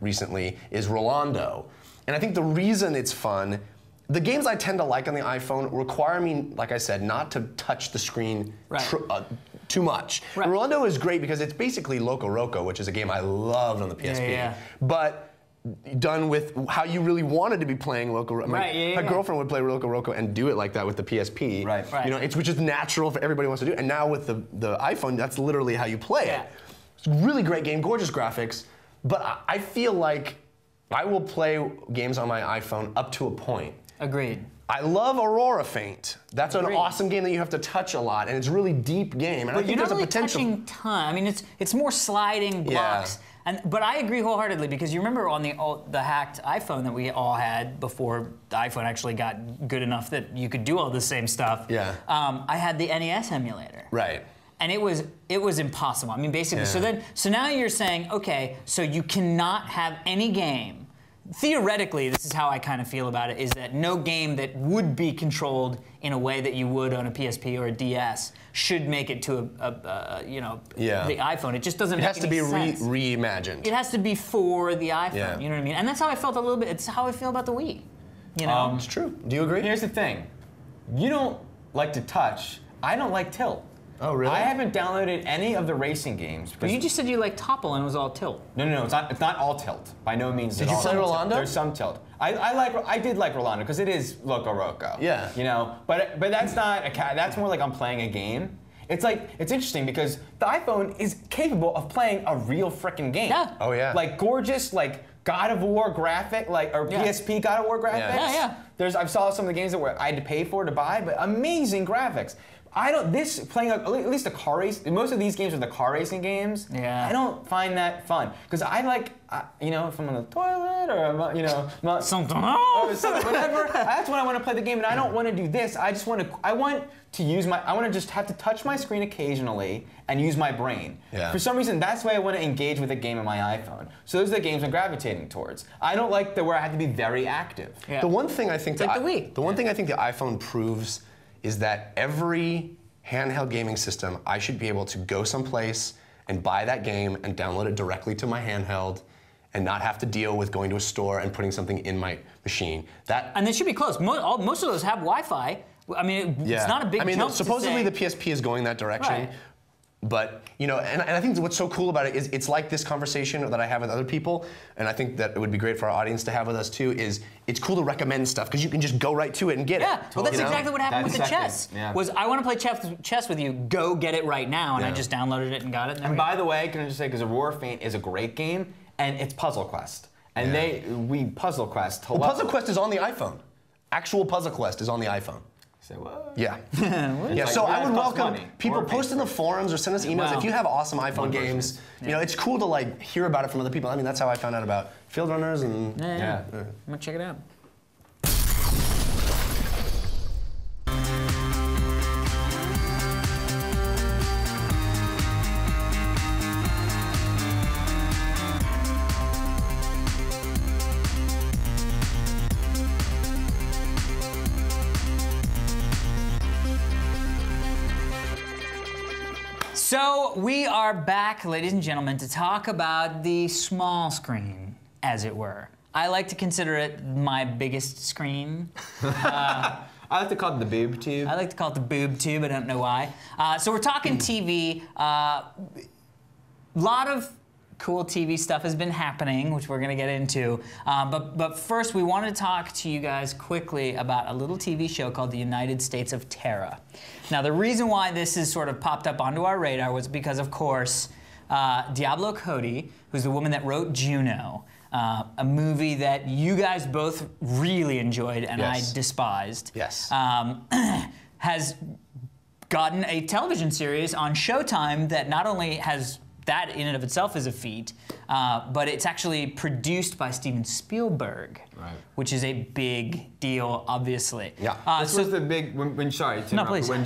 recently is Rolando. And I think the reason it's fun, the games I tend to like on the iPhone require me, like I said, not to touch the screen too much. Right. Rolando is great because it's basically Loco Roco, which is a game I loved on the PSP. But done with how you really wanted to be playing Loco Roco. My girlfriend would play Loco Roco and do it like that with the PSP. You know, which is natural for everybody wants to do. And now with the iPhone, that's literally how you play it. It's a really great game, gorgeous graphics. But I feel like I will play games on my iPhone up to a point. Agreed. I love Aurora Faint. That's an awesome game that you have to touch a lot, and it's a really deep game. And I think there's a potential. You're not really touching ton. I mean, it's more sliding blocks. But I agree wholeheartedly, because you remember on the hacked iPhone that we all had before the iPhone actually got good enough that you could do all the same stuff. I had the NES emulator. And it was impossible. I mean, basically. So now you're saying, okay, so you cannot have any game. Theoretically, this is how I kind of feel about it, is that no game that would be controlled in a way that you would on a PSP or a DS should make it to the iPhone. It just doesn't make any sense. It has to be reimagined. It has to be for the iPhone, you know what I mean? And that's how I felt a little bit, it's how I feel about the Wii. You know? It's true. Do you agree? Here's the thing. You don't like to touch. I don't like tilt. Oh, really? I haven't downloaded any of the racing games. But you just said you like topple and it was all tilt. No, it's not all tilt. By no means. Did you play Rolando? There's some tilt. I did like Rolando because it is Loco Roco. You know, but that's not that's more like I'm playing a game. It's like, it's interesting because the iPhone is capable of playing a real frickin' game. Oh yeah. Like gorgeous, like God of War graphic, or PSP God of War graphics. I saw some of the games that I had to pay for to buy, but amazing graphics. Playing at least a car race, most of these games are the car racing games. I don't find that fun. Because I like, you know, if I'm on the toilet or, you know, something else. Whatever, that's when I want to play the game, and I don't want to do this. I want to just have to touch my screen occasionally and use my brain. For some reason, that's the way I want to engage with a game on my iPhone. So those are the games I'm gravitating towards. I don't like where I have to be very active. The one thing I think the Wii. The one thing I think the iPhone proves is that every handheld gaming system, I should be able to go someplace and buy that game and download it directly to my handheld and not have to deal with going to a store and putting something in my machine. And they should be close. Most of those have Wi-Fi. I mean, it's not a big jump supposedly the PSP is going that direction. But, you know, and I think what's so cool about it is it's like this conversation that I have with other people, and I think that it would be great for our audience to have with us too, is it's cool to recommend stuff because you can just go right to it and get it. Well, that's exactly what happened with the chess. Was I want to play chess with you, go get it right now, and I just downloaded it and got it. And by the way, can I just say, because Aurora Faint is a great game, and it's Puzzle Quest. And Puzzle Quest. Puzzle Quest is on the iPhone. Actual Puzzle Quest is on the iPhone. Say what? So I would welcome people post in the forums or send us emails if you have awesome iPhone games. You know, it's cool to like hear about it from other people. I mean, that's how I found out about Field Runners and I'm gonna check it out. So we are back, ladies and gentlemen, to talk about the small screen, as it were. I like to consider it my biggest screen. I like to call it the boob tube. I like to call it the boob tube, I don't know why. So we're talking TV. A lot of cool TV stuff has been happening, which we're gonna get into. But first, we want to talk to you guys quickly about a little TV show called The United States of Terra. Now, the reason why this has sort of popped up onto our radar was because, of course, Diablo Cody, who's the woman that wrote Juno, a movie that you guys both really enjoyed and I despised, has gotten a television series on Showtime that not only has that in and of itself is a feat, but it's actually produced by Steven Spielberg, which is a big deal, obviously. This was the big, sorry to interrupt, please. When